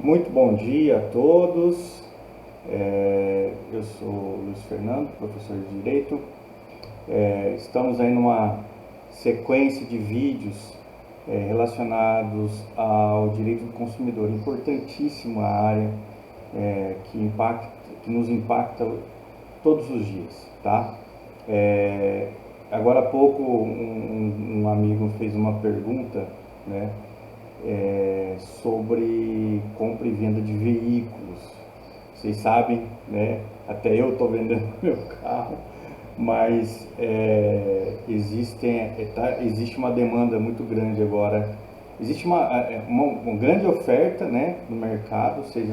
Muito bom dia a todos. Eu sou Luiz Fernando, professor de Direito. Estamos aí numa sequência de vídeos relacionados ao direito do consumidor, importantíssima área que nos impacta todos os dias, tá? É, Agora há pouco um amigo fez uma pergunta, né, sobre compra e venda de veículos. Vocês sabem, né? Até eu estou vendendo meu carro, mas existe uma demanda muito grande agora. Existe uma grande oferta, né, no mercado, seja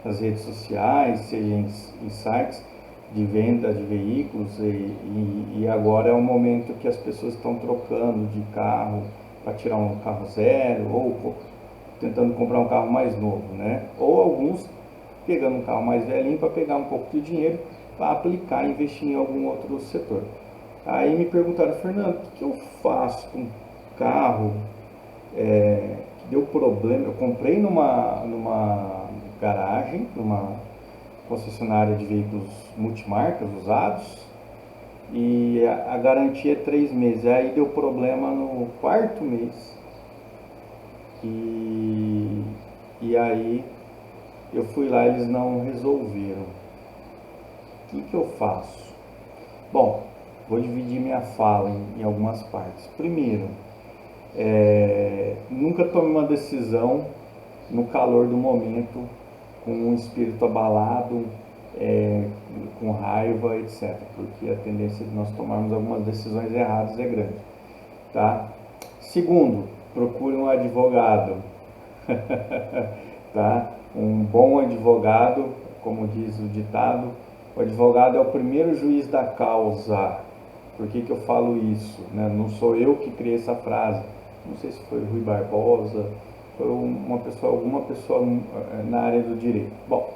nas redes sociais, seja em sites de venda de veículos e agora é um momento que as pessoas estão trocando de carro para tirar um carro zero ou tentando comprar um carro mais novo, né? Ou alguns pegando um carro mais velhinho para pegar um pouco de dinheiro para aplicar e investir em algum outro setor. Aí me perguntaram, Fernando, o que eu faço com um carro que deu problema? Eu comprei numa garagem, numa concessionária de veículos multimarcas usados, e a garantia é 3 meses. Aí deu problema no quarto mês e, e aí eu fui lá, eles não resolveram. O que eu faço? Bom, vou dividir minha fala em algumas partes. Primeiro, nunca tome uma decisão no calor do momento, com um espírito abalado, é, com raiva, etc. Porque a tendência de nós tomarmos algumas decisões erradas é grande. Tá? Segundo, procure um advogado. Tá? Um bom advogado, como diz o ditado, o advogado é o primeiro juiz da causa. Por que eu falo isso? Né? Não sou eu que criei essa frase. Não sei se foi Rui Barbosa, foi alguma pessoa na área do direito. Bom,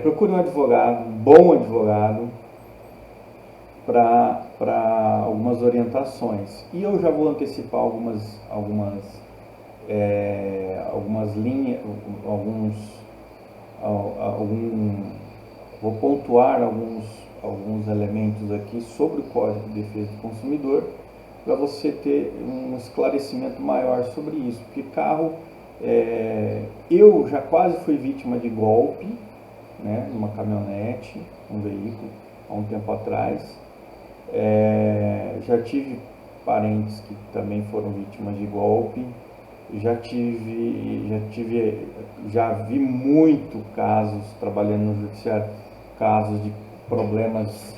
procure um advogado, um bom advogado, para algumas orientações. E eu já vou antecipar algumas linhas, algum, vou pontuar alguns elementos aqui sobre o Código de Defesa do Consumidor para você ter um esclarecimento maior sobre isso. Porque carro, eu já quase fui vítima de golpe, né, numa caminhonete, um veículo, há um tempo atrás. Já tive parentes que também foram vítimas de golpe. Já vi muito casos trabalhando no judiciário, casos de problemas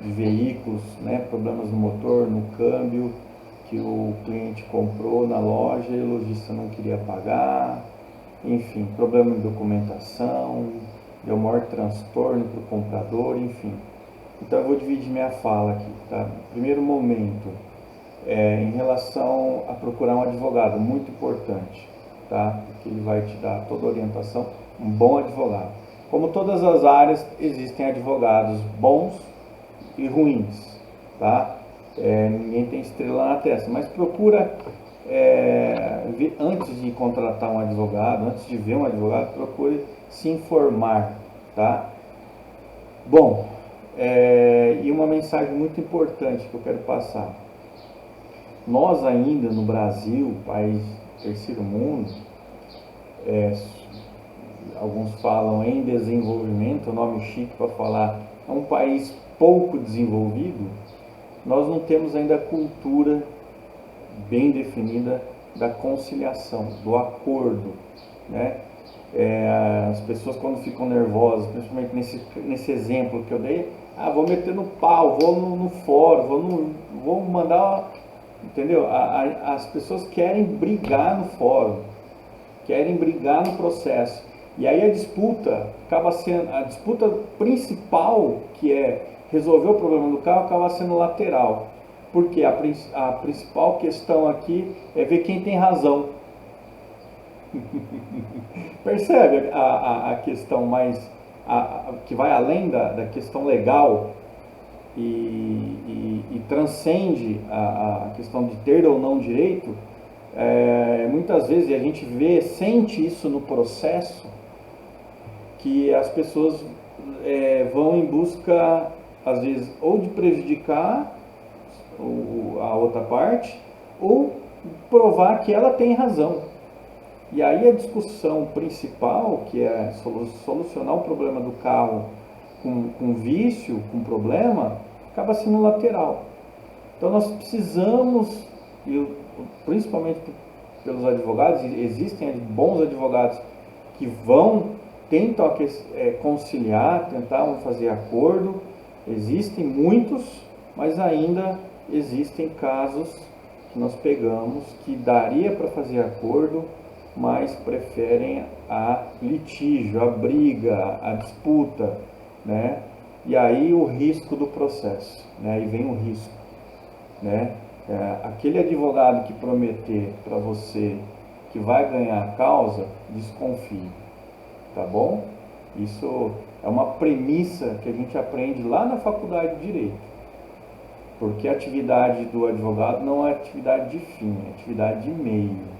de veículos, né, problemas no motor, no câmbio, que o cliente comprou na loja e o lojista não queria pagar, enfim, problema de documentação, deu maior transtorno para o comprador, enfim. Então eu vou dividir minha fala aqui, tá? Primeiro momento, em relação a procurar um advogado, muito importante, tá? Porque ele vai te dar toda a orientação, um bom advogado. Como todas as áreas, existem advogados bons e ruins, tá? Ninguém tem estrela na testa, mas procura, antes de contratar um advogado, antes de ver um advogado, procure se informar, tá? Bom, e uma mensagem muito importante que eu quero passar. Nós ainda no Brasil, país terceiro mundo, alguns falam em desenvolvimento, o nome chique para falar, é um país pouco desenvolvido. Nós não temos ainda a cultura bem definida da conciliação, do acordo, né? As pessoas quando ficam nervosas, principalmente nesse exemplo que eu dei, vou meter no pau, vou no fórum, vou mandar, entendeu? As pessoas querem brigar no fórum, querem brigar no processo. E aí a disputa acaba sendo, a disputa principal, que é resolver o problema do carro, acaba sendo lateral. Porque a principal questão aqui é ver quem tem razão. Percebe a questão mais, que vai além da questão legal e transcende a questão de ter ou não direito? Muitas vezes, e a gente sente isso no processo, que as pessoas vão em busca, às vezes, ou de prejudicar a outra parte, ou provar que ela tem razão. E aí a discussão principal, que é solucionar o problema do carro com vício, com problema, acaba sendo lateral. Então nós precisamos, principalmente pelos advogados, existem bons advogados que tentam conciliar, tentar fazer acordo. Existem muitos, mas ainda existem casos que nós pegamos que daria para fazer acordo, mas preferem a litígio, a briga, a disputa, né? E aí o risco do processo, né? Aí vem o risco, né? Aquele advogado que prometer para você que vai ganhar a causa, desconfie, tá bom? Isso é uma premissa que a gente aprende lá na faculdade de Direito, porque a atividade do advogado não é atividade de fim, é atividade de meio,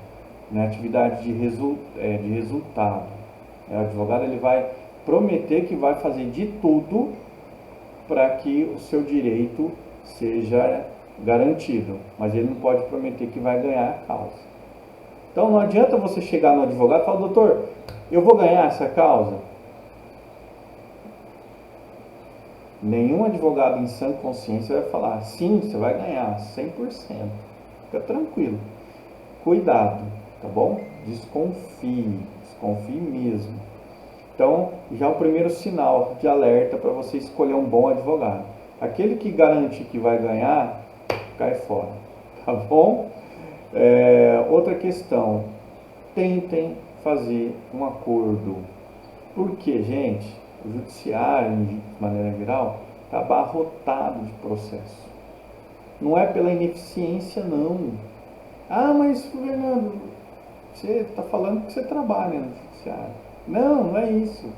né? Atividade de resultado. O advogado ele vai prometer que vai fazer de tudo para que o seu direito seja garantido, mas ele não pode prometer que vai ganhar a causa. Então não adianta você chegar no advogado e falar: doutor, eu vou ganhar essa causa? Nenhum advogado em sã consciência vai falar: sim, você vai ganhar 100%. Fica tranquilo. Cuidado, tá bom? Desconfie mesmo. Então, já é o primeiro sinal de alerta para você escolher um bom advogado. Aquele que garante que vai ganhar, cai fora, tá bom? Outra questão, tentem fazer um acordo. Porque, gente, o judiciário, de maneira geral, está abarrotado de processo. Não é pela ineficiência, não. Ah, mas, Fernando, você está falando que você trabalha no judiciário. Não é isso.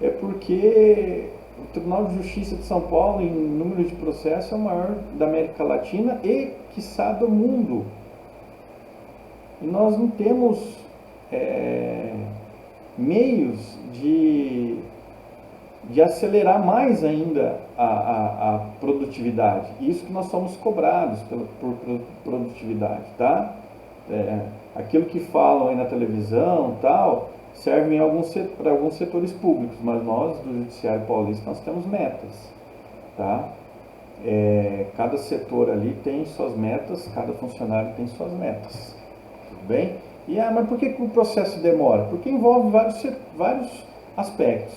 É porque o Tribunal de Justiça de São Paulo, em número de processos, é o maior da América Latina e, quiçá, do mundo. E nós não temos meios de acelerar mais ainda a produtividade. Isso que nós somos cobrados por produtividade, tá? Aquilo que falam aí na televisão tal, serve para alguns setores públicos, mas nós do Judiciário Paulista nós temos metas, tá? Cada setor ali tem suas metas, cada funcionário tem suas metas, tudo bem? Mas por que o processo demora? Porque envolve vários aspectos.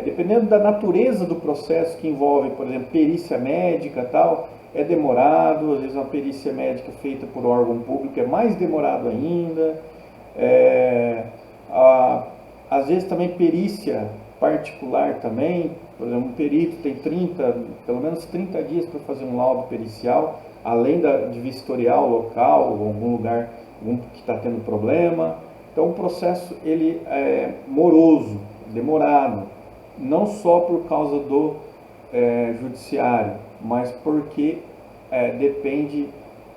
Dependendo da natureza do processo, que envolve, por exemplo, perícia médica tal, é demorado. Às vezes uma perícia médica feita por um órgão público é mais demorado ainda. Às vezes também perícia particular também. Por exemplo, um perito tem pelo menos 30 dias para fazer um laudo pericial, além de vistorial local, ou algum lugar que está tendo problema. Então o processo ele é moroso, demorado, não só por causa do judiciário, mas porque depende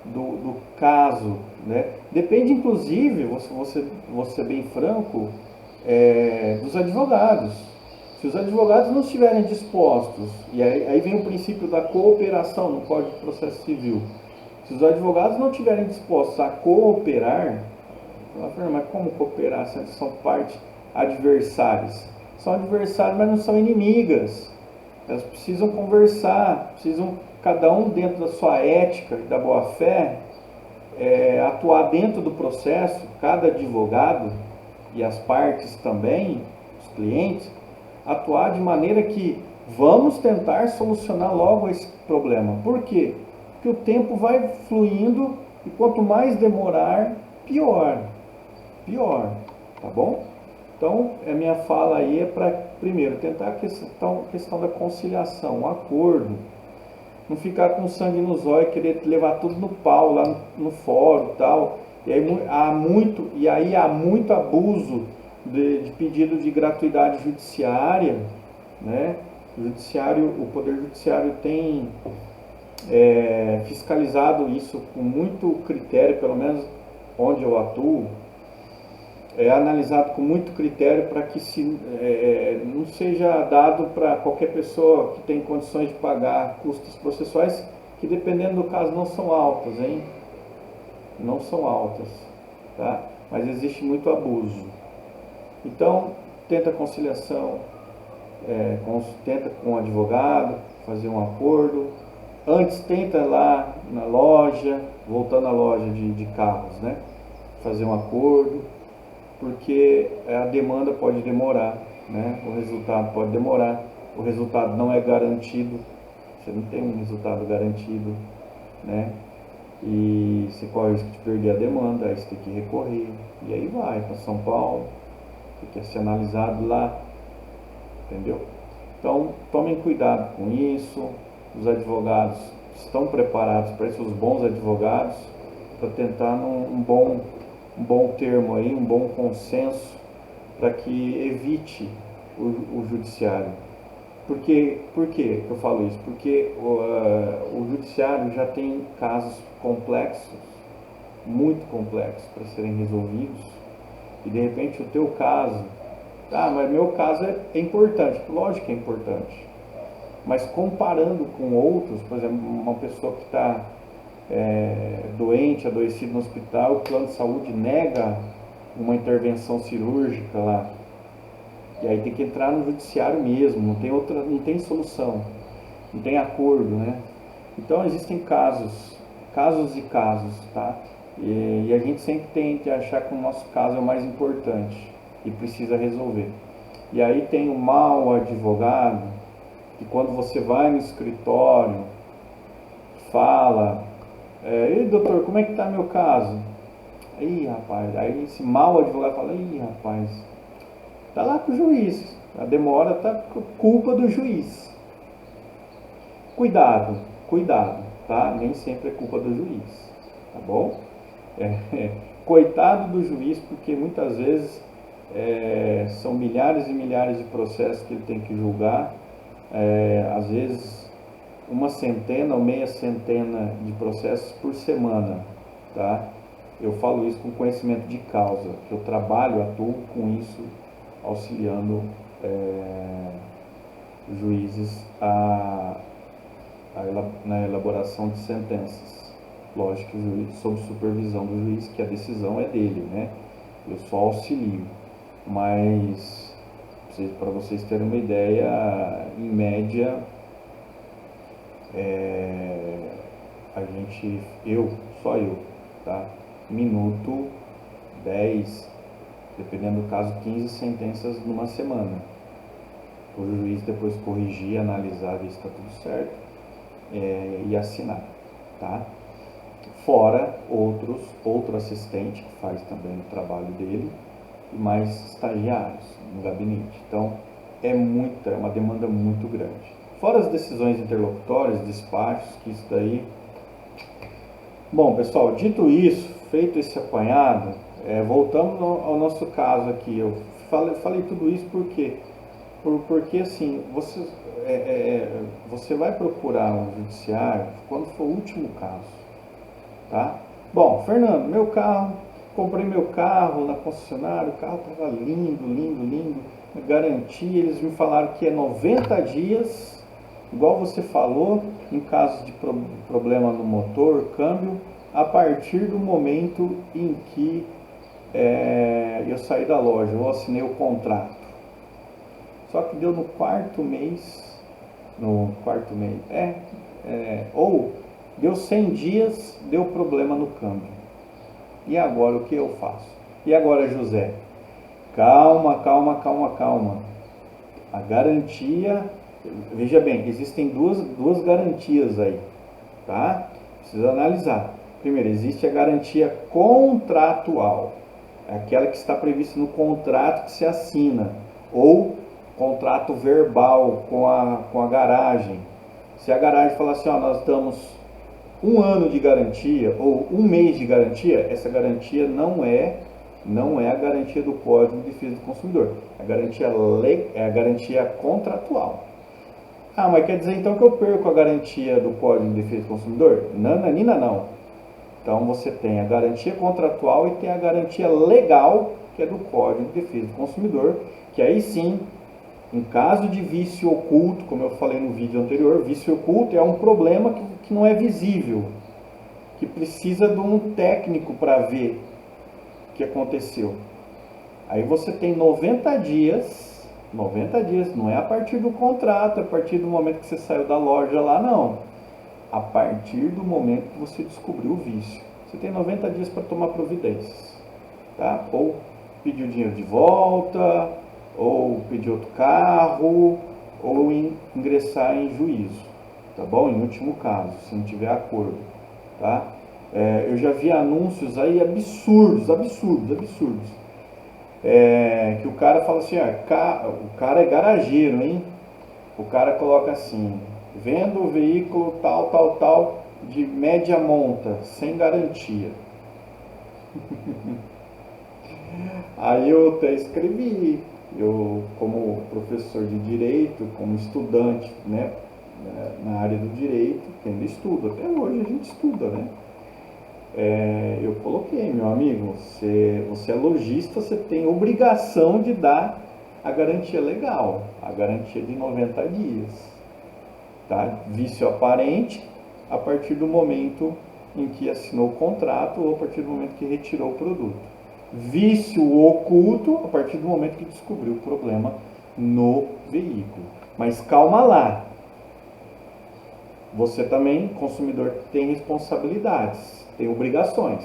do caso, né? Depende inclusive, vou ser bem franco, dos advogados. Se os advogados não estiverem dispostos, e aí vem o princípio da cooperação no Código de Processo Civil. Se os advogados não estiverem dispostos a cooperar, mas como cooperar se são partes adversárias? São adversárias, mas não são inimigas. Elas precisam conversar, precisam, cada um dentro da sua ética e da boa-fé, atuar dentro do processo, cada advogado e as partes também, os clientes, atuar de maneira que vamos tentar solucionar logo esse problema. Por quê? Porque o tempo vai fluindo e quanto mais demorar, pior, tá bom? Então, a minha fala aí é para, primeiro, tentar a questão da conciliação, um acordo, não ficar com sangue nos olhos, querer levar tudo no pau lá no fórum e tal. E aí há muito abuso de pedido de gratuidade judiciária, né? O Poder Judiciário tem fiscalizado isso com muito critério, pelo menos onde eu atuo, é analisado com muito critério para que não seja dado para qualquer pessoa que tem condições de pagar custos processuais, que dependendo do caso não são altas, hein? Não são altas, tá? Mas existe muito abuso. Então, tenta conciliação, tenta com o advogado, fazer um acordo. Antes tenta lá na loja, voltando à loja de carros, né? Fazer um acordo, porque a demanda pode demorar, né? O resultado pode demorar, o resultado não é garantido, você não tem um resultado garantido, né? E você corre o risco de perder a demanda, aí você tem que recorrer, e aí vai para São Paulo, tem que ser analisado lá, entendeu? Então, tomem cuidado com isso, os advogados estão preparados para isso, os bons advogados, para tentar um bom termo aí, um bom consenso, para que evite o judiciário. Por que eu falo isso? Porque o judiciário já tem casos complexos, muito complexos para serem resolvidos, e de repente o teu caso, mas meu caso é importante, lógico que é importante, mas comparando com outros, por exemplo, uma pessoa que está doente, adoecido no hospital, o plano de saúde nega uma intervenção cirúrgica lá, e aí tem que entrar no judiciário mesmo, não tem solução, não tem acordo, né? Então existem casos e casos, tá? E a gente sempre tem que achar que o nosso caso é o mais importante e precisa resolver. E aí tem o mau advogado, que quando você vai no escritório, fala, ei doutor, como é que tá meu caso? Ih, rapaz, aí esse mau advogado fala, ih, rapaz, tá lá com o juiz, a demora tá por culpa do juiz. Cuidado, tá? Nem sempre é culpa do juiz, tá bom? Coitado do juiz, porque muitas vezes são milhares e milhares de processos que ele tem que julgar, às vezes uma centena ou meia centena de processos por semana, tá? Eu falo isso com conhecimento de causa, que eu atuo com isso, auxiliando juízes na elaboração de sentenças. Lógico que o juiz, sob supervisão do juiz, que a decisão é dele, né? Eu só auxilio, mas para vocês terem uma ideia, em média, só eu, tá? Minuto, 10, dependendo do caso, 15 sentenças numa semana. O juiz depois corrigir, analisar, ver se está tudo certo e assinar, tá? Fora outro assistente que faz também o trabalho dele e mais estagiários no gabinete. Então é uma demanda muito grande. Fora as decisões interlocutórias, despachos, que isso daí. Bom, pessoal, dito isso, feito esse apanhado, voltamos ao nosso caso aqui. Eu falei tudo isso porque assim, você vai procurar um judiciário quando for o último caso, tá? Bom, Fernando, comprei meu carro na concessionária, o carro estava lindo, garantia, eles me falaram que é 90 dias, igual você falou, em caso de problema no motor, câmbio, a partir do momento em que eu saí da loja, eu assinei o contrato. Só que deu no quarto mês, ou deu 100 dias, deu problema no câmbio. E agora o que eu faço? E agora, José? Calma. A garantia, veja bem, existem duas garantias aí, tá? Precisa analisar. Primeiro, existe a garantia contratual, aquela que está prevista no contrato que se assina, ou contrato verbal com a garagem. Se a garagem falar assim, nós damos 1 ano de garantia ou 1 mês de garantia, essa garantia não é a garantia do Código de Defesa do Consumidor. A garantia é a garantia contratual. Ah, mas quer dizer então que eu perco a garantia do Código de Defesa do Consumidor? Nananina não. Então você tem a garantia contratual e tem a garantia legal, que é do Código de Defesa do Consumidor, que aí sim, em caso de vício oculto, como eu falei no vídeo anterior, vício oculto é um problema que não é visível, que precisa de um técnico para ver o que aconteceu. Aí você tem 90 dias, não é a partir do contrato, é a partir do momento que você saiu da loja lá, não. A partir do momento que você descobriu o vício. Você tem 90 dias para tomar providências, tá? Ou pedir o dinheiro de volta, ou pedir outro carro, ou ingressar em juízo, tá bom? Em último caso, se não tiver acordo, tá? Eu já vi anúncios aí absurdos, que o cara fala assim, o cara é garageiro, hein? O cara coloca assim, vendo o veículo tal, de média monta, sem garantia. Aí eu até escrevi, eu como professor de direito, como estudante, né, na área do direito, que ainda estudo, até hoje a gente estuda, né? Eu coloquei, meu amigo, você é lojista, você tem obrigação de dar a garantia legal, a garantia de 90 dias. Tá? Vício aparente a partir do momento em que assinou o contrato ou a partir do momento que retirou o produto. Vício oculto a partir do momento que descobriu o problema no veículo. Mas calma lá. Você também, consumidor, tem responsabilidades, tem obrigações.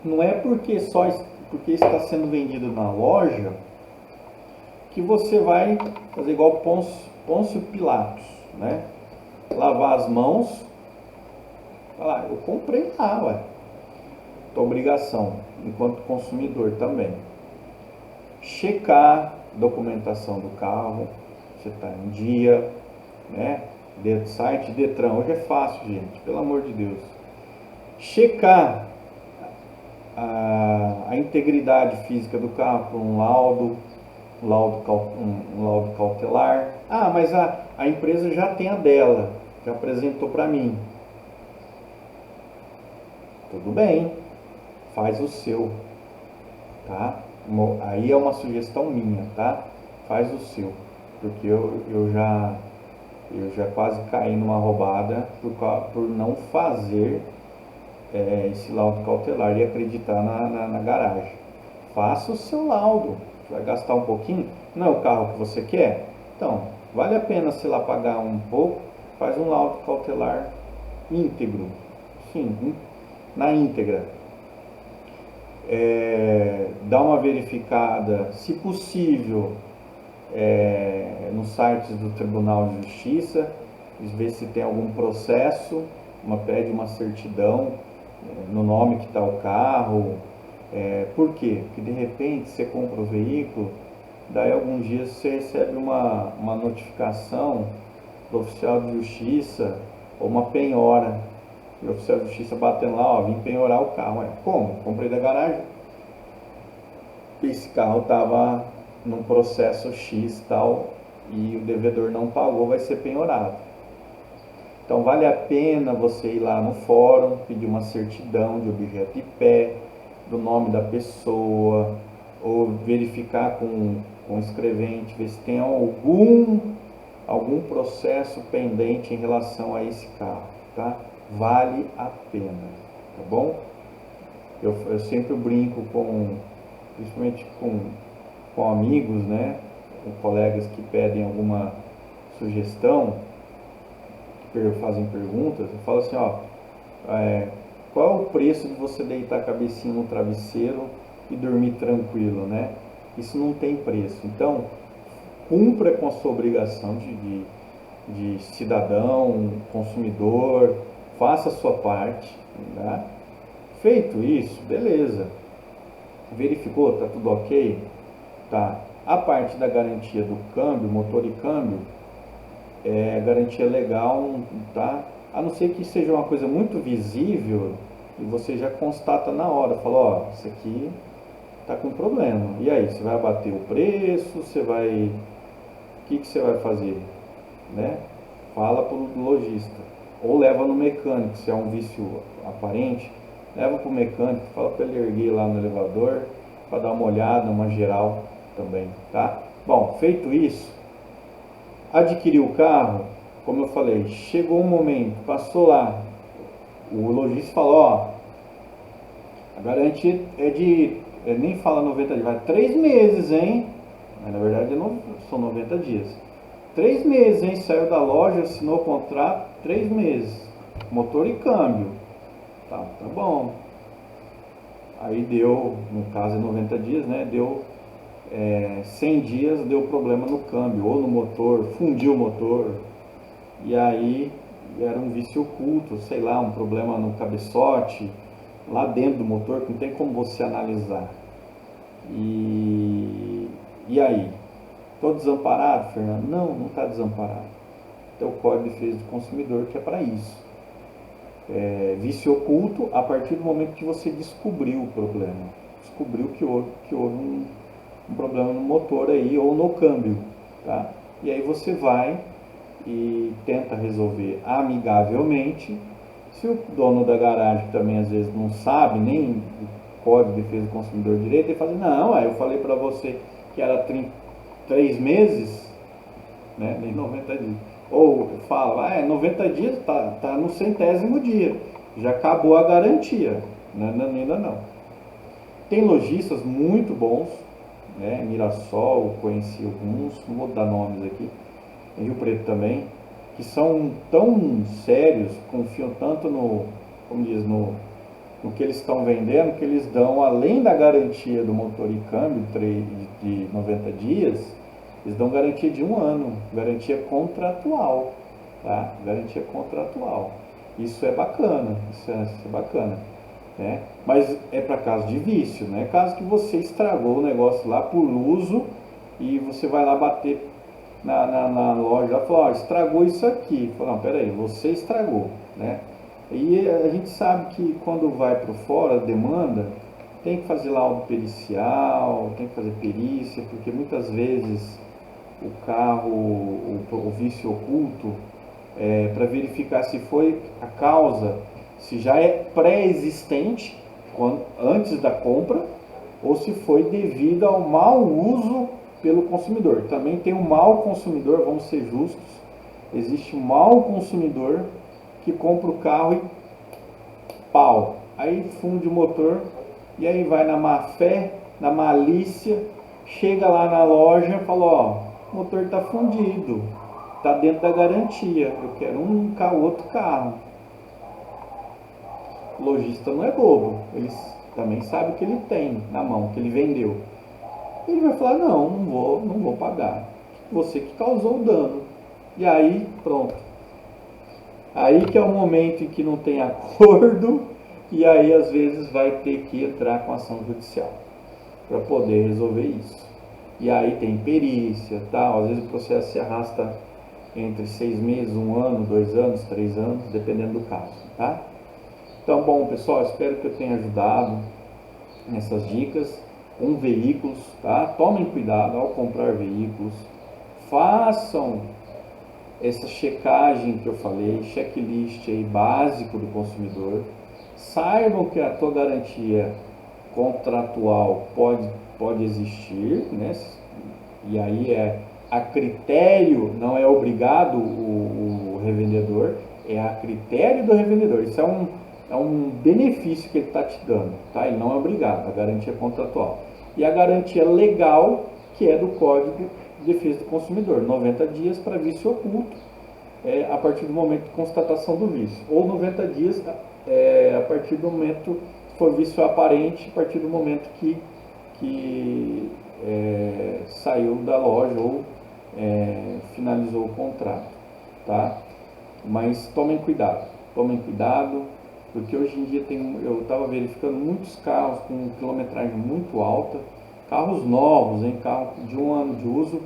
Não é porque está sendo vendido na loja que você vai fazer igual Pôncio Pilatos, né? Lavar as mãos, falar, eu comprei lá, ué. Tua obrigação, enquanto consumidor também. Checar documentação do carro, você está em dia, né? Site Detran, hoje é fácil, gente, pelo amor de Deus. Checar a integridade física do carro por um laudo cautelar. Ah, mas a empresa já tem a dela, já apresentou para mim. Tudo bem, faz o seu, tá? Aí é uma sugestão minha, tá? Faz o seu, porque eu já quase caí numa roubada por não fazer esse laudo cautelar e acreditar na garagem. Faça o seu laudo. Vai gastar um pouquinho, não é o carro que você quer? Então, vale a pena, sei lá, pagar um pouco, faz um laudo cautelar íntegro, sim, na íntegra. Dá uma verificada, se possível, nos sites do Tribunal de Justiça, ver se tem algum processo, pede uma certidão no nome que está o carro. Por quê? Porque de repente você compra o veículo, daí alguns dias você recebe uma notificação do oficial de justiça ou uma penhora. E o oficial de justiça batendo lá, vim penhorar o carro. Como? Comprei da garagem. Esse carro estava num processo X tal e o devedor não pagou, vai ser penhorado. Então vale a pena você ir lá no fórum, pedir uma certidão de objeto de pé, do nome da pessoa, ou verificar com o escrevente, ver se tem algum processo pendente em relação a esse carro, tá? Vale a pena, tá bom? Eu sempre brinco principalmente com amigos, né? Com colegas que pedem alguma sugestão, que fazem perguntas, eu falo assim, qual é o preço de você deitar a cabecinha no travesseiro e dormir tranquilo, né? Isso não tem preço. Então, cumpra com a sua obrigação de cidadão, consumidor, faça a sua parte, né? Feito isso, beleza. Verificou, tá tudo ok? Tá. A parte da garantia do câmbio, motor e câmbio, garantia legal, tá? A não ser que seja uma coisa muito visível e você já constata na hora, fala, isso aqui tá com problema. E aí, você vai abater o preço, você vai que você vai fazer? Né? Fala para o lojista, ou leva no mecânico, se é um vício aparente, leva para o mecânico, fala para ele erguer lá no elevador, para dar uma olhada, uma geral também, tá? Bom, feito isso, adquiriu o carro, como eu falei, chegou um momento, passou lá, o lojista falou, ó, a garantia é de, nem fala 90 dias, vai 3 meses, hein? Mas na verdade não são 90 dias. 3 meses, hein? Saiu da loja, assinou o contrato, 3 meses. Motor e câmbio. Tá bom. Aí deu, no caso é 90 dias, né? Deu 100 dias, deu problema no câmbio ou no motor, fundiu o motor. E aí era um vício oculto, sei lá, um problema no cabeçote, lá dentro do motor, que não tem como você analisar. E aí? Estou desamparado, Fernando? Não, não está desamparado. Tem o Código de Defesa do Consumidor, que é para isso. Vício oculto a partir do momento que você descobriu o problema. Descobriu que houve um problema no motor aí ou no câmbio. Tá? E aí você vai e tenta resolver amigavelmente. Se o dono da garagem também às vezes não sabe nem o Código de Defesa do Consumidor direito, ele fala, não, eu falei para você que era 3 meses, né, nem 90 dias. Ou fala, 90 dias, tá no 100º dia, já acabou a garantia. Ainda não. Tem lojistas muito bons, né, Mirassol, conheci alguns, não vou dar nomes aqui, em Rio Preto também, que são tão sérios, confiam tanto no que eles estão vendendo, que eles dão, além da garantia do motor e câmbio de 90 dias, eles dão garantia de 1 ano, garantia contratual, tá? Garantia contratual. Isso é bacana, isso é bacana, né? Mas é para caso de vício, né? Caso que você estragou o negócio lá por uso e você vai lá bater na loja e fala, estragou isso aqui. Fala, não, peraí, você estragou, né? E a gente sabe que quando vai para fora, demanda, tem que fazer laudo pericial, tem que fazer perícia, porque muitas vezes o carro, o vício oculto, para verificar se foi a causa, se já é pré-existente antes da compra, ou se foi devido ao mau uso pelo consumidor. Também tem o mau consumidor, vamos ser justos, existe um mau consumidor que compra o carro e pau, aí funde o motor, e aí vai na má fé, na malícia, chega lá na loja e fala, ó, o motor está fundido, está dentro da garantia, eu quero outro carro. O lojista não é bobo, ele também sabe o que ele tem na mão, que ele vendeu. Ele vai falar, não vou pagar, você que causou o dano. E aí, pronto. Aí que é o momento em que não tem acordo, e aí às vezes vai ter que entrar com ação judicial para poder resolver isso. E aí tem perícia, tal. Às vezes o processo se arrasta entre 6 meses, 1 ano, 2 anos, 3 anos, dependendo do caso, tá? Então, bom, pessoal, espero que eu tenha ajudado nessas dicas com veículos, tá? Tomem cuidado ao comprar veículos, façam essa checagem que eu falei, checklist aí básico do consumidor, saibam que a tua garantia contratual pode existir, né? E aí a critério, não é obrigado o revendedor, é a critério do revendedor. Isso é um benefício que ele está te dando, tá? Ele não é obrigado, a garantia contratual. E a garantia legal, que é do Código de Defesa do Consumidor, 90 dias para vício oculto, a partir do momento de constatação do vício, ou 90 dias a partir do momento que for vício aparente, a partir do momento que saiu da loja ou finalizou o contrato, tá? Mas tomem cuidado, porque hoje em dia eu estava verificando muitos carros com quilometragem muito alta, carros novos, carro de 1 ano de uso,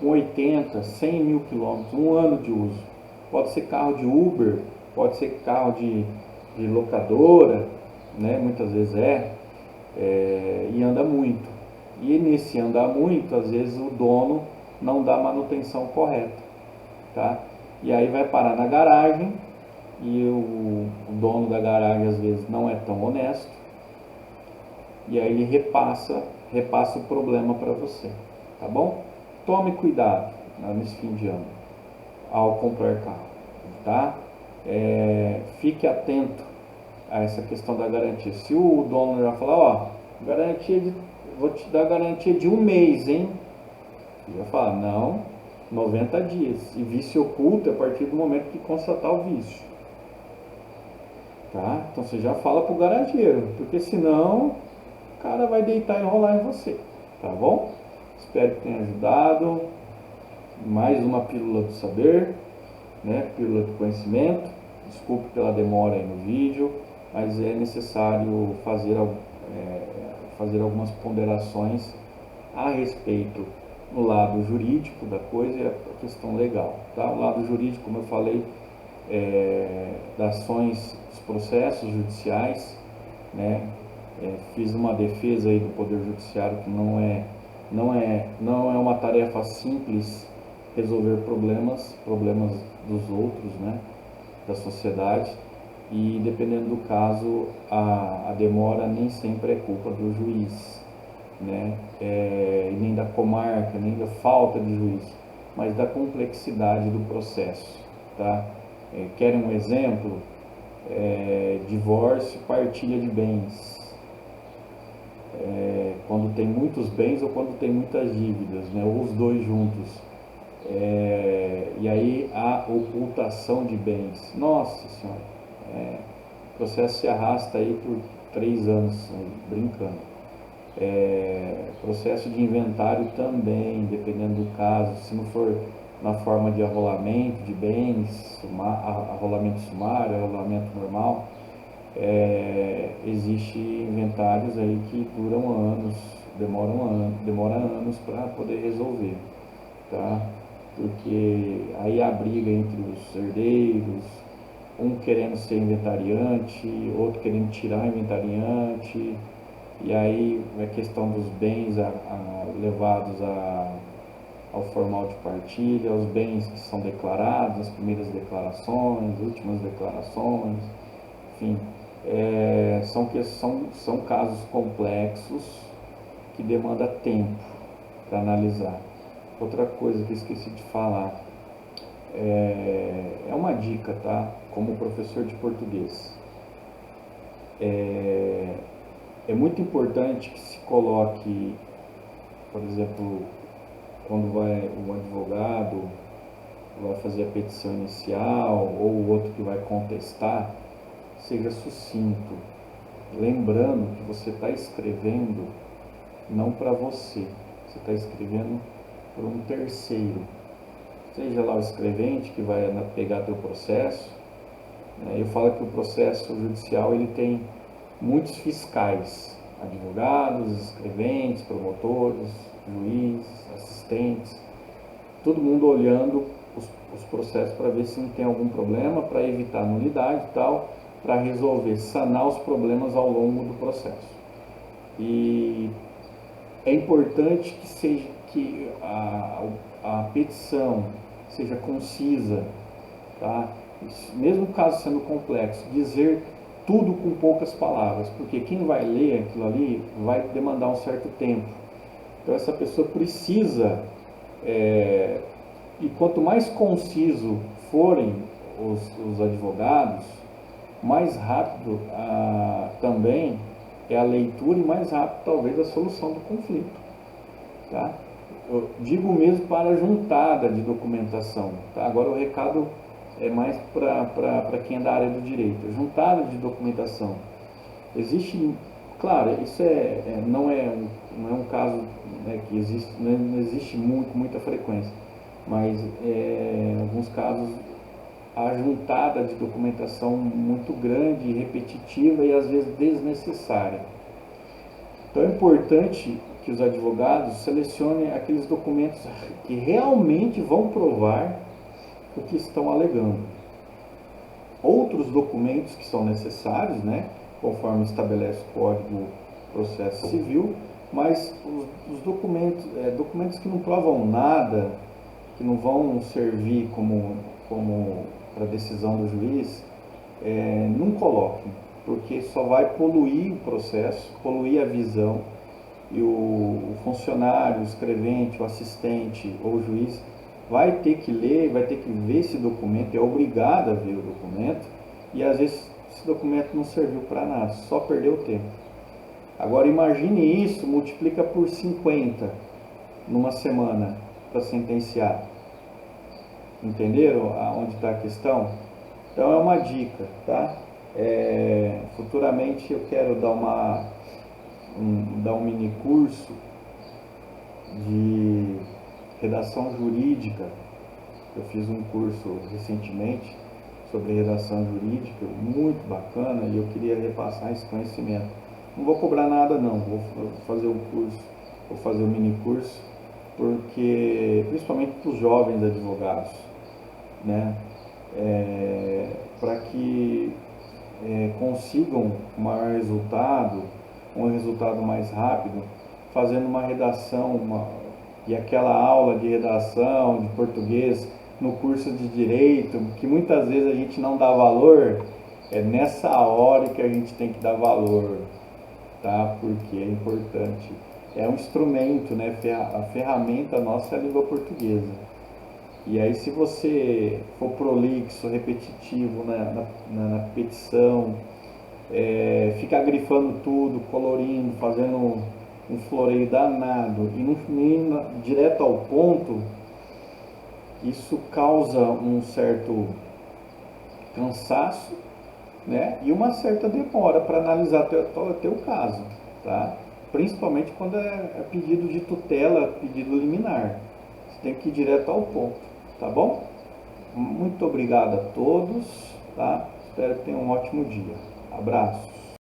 com 80, 100 mil quilômetros, 1 ano de uso. Pode ser carro de Uber, pode ser carro de locadora, né? Muitas vezes e anda muito. E nesse andar muito, às vezes o dono não dá manutenção correta, tá? E aí vai parar na garagem e o dono da garagem às vezes não é tão honesto, e aí ele repassa o problema para você, tá bom? Tome cuidado, né, nesse fim de ano ao comprar carro, tá? Fique atento a essa questão da garantia. Se o dono já falar, ó, vou te dar garantia de 1 mês, hein? Você já fala, não, 90 dias. E vício oculto é a partir do momento que constatar o vício. Tá? Então você já fala pro garanteiro, porque senão o cara vai deitar e enrolar em você. Tá bom? Espero que tenha ajudado. Mais uma pílula do saber, né? Pílula do conhecimento. Desculpe pela demora aí no vídeo, mas é necessário fazer algumas ponderações a respeito do lado jurídico da coisa e a questão legal. Tá? O lado jurídico, como eu falei, das ações, dos processos judiciais, né? Fiz uma defesa aí do Poder Judiciário que não é uma tarefa simples resolver problemas dos outros, né? Da sociedade, e dependendo do caso a demora nem sempre é culpa do juiz, né? E nem da comarca, nem da falta de juiz, mas da complexidade do processo, tá? Querem um exemplo? Divórcio, partilha de bens, quando tem muitos bens ou quando tem muitas dívidas, né? Ou os dois juntos. E aí a ocultação de bens, nossa senhora, o processo se arrasta aí por 3 anos, brincando. Processo de inventário também, dependendo do caso, se não for na forma de arrolamento de bens, arrolamento sumário, arrolamento normal, existe inventários aí que duram anos, demora anos para poder resolver, tá? Porque aí há briga entre os herdeiros, um querendo ser inventariante, outro querendo tirar o inventariante, e aí a questão dos bens levados ao formal de partilha, os bens que são declarados, as primeiras declarações, últimas declarações, enfim, são casos complexos que demandam tempo para analisar. Outra coisa que eu esqueci de falar, é uma dica, tá? Como professor de português. É muito importante que se coloque, por exemplo, quando vai um advogado vai fazer a petição inicial ou o outro que vai contestar, seja sucinto, lembrando que você está escrevendo não para você, você está escrevendo para um terceiro, seja lá o escrevente que vai pegar teu processo, né? Eu falo que o processo judicial ele tem muitos fiscais, advogados, escreventes, promotores, juízes, assistentes, todo mundo olhando os processos para ver se não tem algum problema, para evitar nulidade e tal, para resolver, sanar os problemas ao longo do processo. E é importante que a petição seja concisa, tá? Mesmo caso sendo complexo, dizer tudo com poucas palavras, porque quem vai ler aquilo ali vai demandar um certo tempo. Então essa pessoa precisa, e quanto mais conciso forem os advogados, mais rápido também é a leitura e mais rápido talvez a solução do conflito, tá? Eu digo mesmo para a juntada de documentação, tá? Agora o recado é mais para quem é da área do direito. Juntada de documentação. Existe, claro, isso não é um caso, né, que existe, não existe muita frequência, mas em alguns casos a juntada de documentação muito grande, repetitiva e às vezes desnecessária. Então é importante que os advogados selecionem aqueles documentos que realmente vão provar o que estão alegando. Outros documentos que são necessários, né, conforme estabelece o Código de Processo Civil, Mas os documentos, documentos que não provam nada, que não vão servir como para decisão do juiz, não coloquem, porque só vai poluir o processo, poluir a visão, e o funcionário, o escrevente, o assistente ou o juiz vai ter que ler, vai ter que ver esse documento, é obrigado a ver o documento, e às vezes esse documento não serviu para nada, só perdeu tempo. Agora imagine isso, multiplica por 50 numa semana para sentenciar. Entenderam aonde está a questão? Então é uma dica, tá? Futuramente eu quero dar um mini curso de redação jurídica. Eu fiz um curso recentemente sobre redação jurídica, muito bacana, e eu queria repassar esse conhecimento. Não vou cobrar nada não, vou fazer um curso, vou fazer um mini curso, porque principalmente para os jovens advogados, né? Para que consigam um maior resultado, um resultado mais rápido, fazendo uma redação, e aquela aula de redação, de português, no curso de direito, que muitas vezes a gente não dá valor, é nessa hora que a gente tem que dar valor, tá? Porque é importante. É um instrumento, né? A ferramenta nossa é a língua portuguesa. E aí, se você for prolixo, repetitivo na petição, ficar grifando tudo, colorindo, fazendo um floreio danado e não ir direto ao ponto, isso causa um certo cansaço, né? E uma certa demora para analisar teu caso, tá? Principalmente quando é pedido de tutela, pedido liminar. Você tem que ir direto ao ponto, tá bom? Muito obrigado a todos, tá? Espero que tenham um ótimo dia. Abraços.